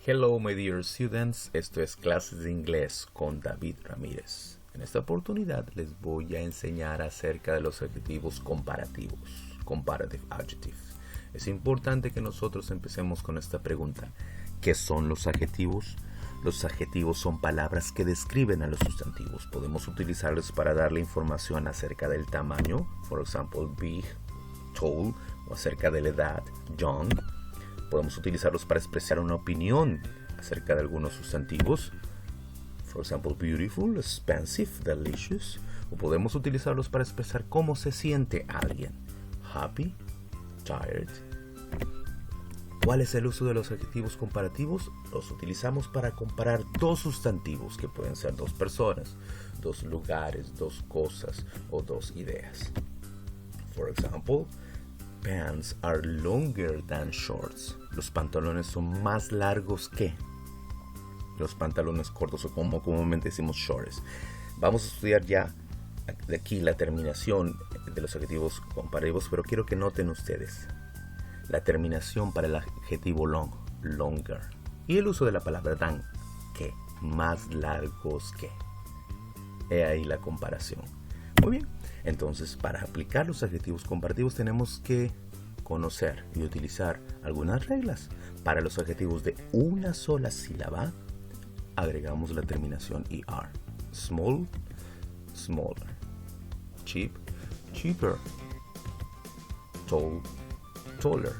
Hello my dear students, esto es Clases de Inglés con David Ramírez. En esta oportunidad les voy a enseñar acerca de los adjetivos comparativos, comparative adjectives. Es importante que nosotros empecemos con esta pregunta. ¿Qué son los adjetivos? Los adjetivos son palabras que describen a los sustantivos. Podemos utilizarlos para darle información acerca del tamaño, por ejemplo, big, tall, o acerca de la edad, young. Podemos utilizarlos para expresar una opinión acerca de algunos sustantivos, por ejemplo, beautiful, expensive, delicious. O podemos utilizarlos para expresar cómo se siente alguien, happy, tired. ¿Cuál es el uso de los adjetivos comparativos? Los utilizamos para comparar dos sustantivos, que pueden ser dos personas, dos lugares, dos cosas o dos ideas. For example, pants are longer than shorts. Los pantalones son más largos que los pantalones cortos, o como comúnmente decimos shorts. Vamos a estudiar ya de aquí la terminación de los adjetivos comparativos, pero quiero que noten ustedes la terminación para el adjetivo long, longer, y el uso de la palabra than, que, más largos que. He ahí la comparación. Muy bien, entonces para aplicar los adjetivos comparativos tenemos que conocer y utilizar algunas reglas. Para los adjetivos de una sola sílaba, agregamos la terminación ER. Small, smaller. Cheap, cheaper. Tall, taller.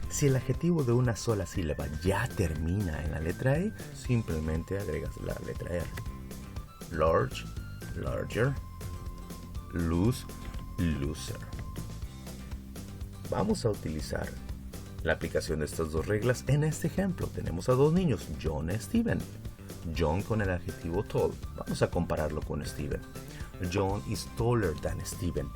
Si el adjetivo de una sola sílaba ya termina en la letra E, simplemente agregas la letra R. Large, larger. Loose, looser. Vamos a utilizar la aplicación de estas dos reglas en este ejemplo. Tenemos a dos niños, John y Steven. John con el adjetivo tall. Vamos a compararlo con Steven. John is taller than Steven.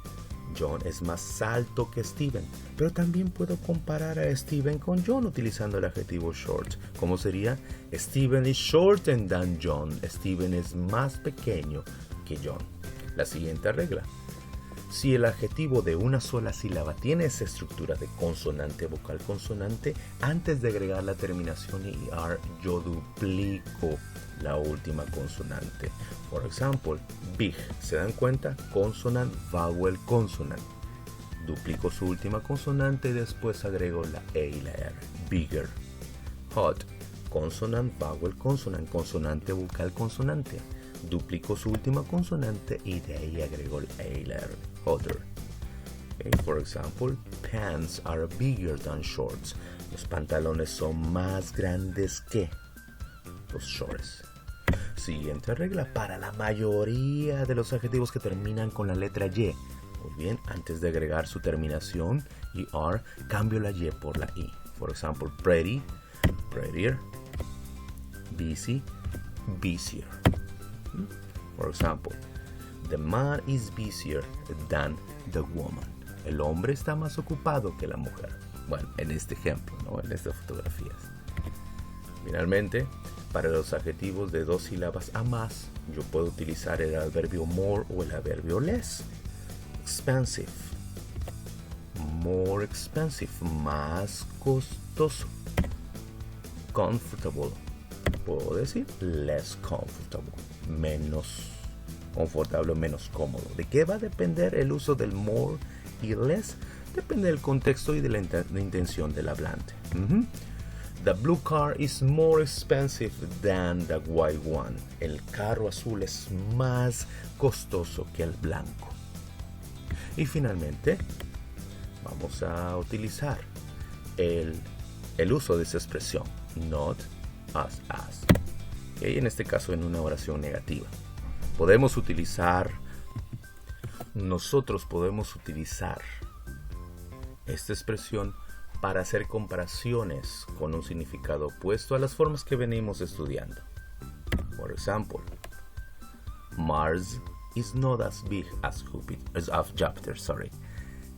John es más alto que Steven. Pero también puedo comparar a Steven con John utilizando el adjetivo short. ¿Cómo sería? Steven is shorter than John. Steven es más pequeño que John. La siguiente regla. Si el adjetivo de una sola sílaba tiene esa estructura de consonante, vocal, consonante, antes de agregar la terminación ER, yo duplico la última consonante. Por ejemplo, big, ¿se dan cuenta? Consonant, vowel, consonant. Duplico su última consonante y después agrego la E y la R. Bigger. Hot, consonant, vowel, consonant, consonante, vocal, consonante. Duplico su última consonante y de ahí agrego la E y la R. Hotter. Okay, for example, pants are bigger than shorts. Los pantalones son más grandes que los shorts. Siguiente regla para la mayoría de los adjetivos que terminan con la letra Y. Muy bien, antes de agregar su terminación ER, cambio la Y por la I. For example, pretty, prettier. Busy, busier. For example, the man is busier than the woman. El hombre está más ocupado que la mujer. Bueno, en este ejemplo, ¿no? En estas fotografías. Finalmente, para los adjetivos de dos sílabas a más, yo puedo utilizar el adverbio more o el adverbio less. Expensive. More expensive. Más costoso. Comfortable. Puedo decir less comfortable. Menos confortable o menos cómodo. ¿De qué va a depender el uso del more y less? Depende del contexto y de la intención del hablante. The blue car is more expensive than the white one. El carro azul es más costoso que el blanco. Y finalmente, vamos a utilizar el uso de esa expresión. Not as. Y en este caso en una oración negativa. Nosotros podemos utilizar esta expresión para hacer comparaciones con un significado opuesto a las formas que venimos estudiando. Por ejemplo, Mars is not as big as Jupiter.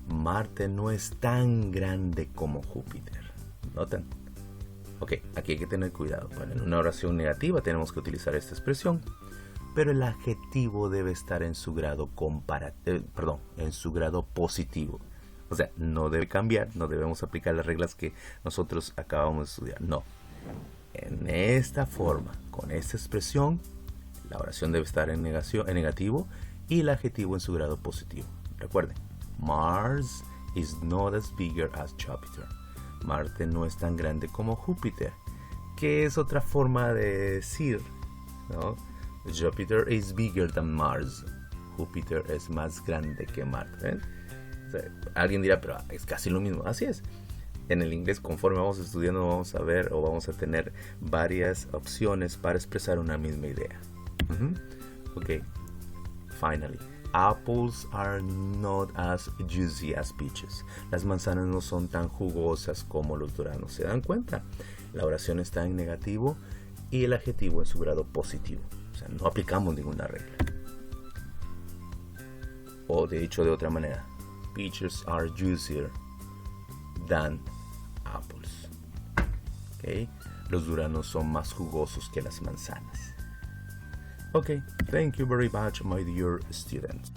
Marte no es tan grande como Júpiter. ¿Notan? Ok, aquí hay que tener cuidado. Bueno, en una oración negativa tenemos que utilizar esta expresión, pero el adjetivo debe estar en su grado en su grado positivo. O sea, no debe cambiar, no debemos aplicar las reglas que nosotros acabamos de estudiar. No. En esta forma, con esta expresión, la oración debe estar en negativo y el adjetivo en su grado positivo. Recuerden, Mars is not as bigger as Jupiter. Marte no es tan grande como Júpiter, que es otra forma de decir, ¿no? Jupiter is bigger than Mars. Júpiter es más grande que Marte. O sea, alguien dirá, pero es casi lo mismo. Así es. En el inglés, conforme vamos estudiando, vamos a ver o vamos a tener varias opciones para expresar una misma idea. Ok. Finally, apples are not as juicy as peaches. Las manzanas no son tan jugosas como los duranos. ¿Se dan cuenta? La oración está en negativo y el adjetivo en su grado positivo. O sea, no aplicamos ninguna regla. O de hecho de otra manera, peaches are juicier than apples. Okay. Los duranos son más jugosos que las manzanas. Okay, thank you very much, my dear students.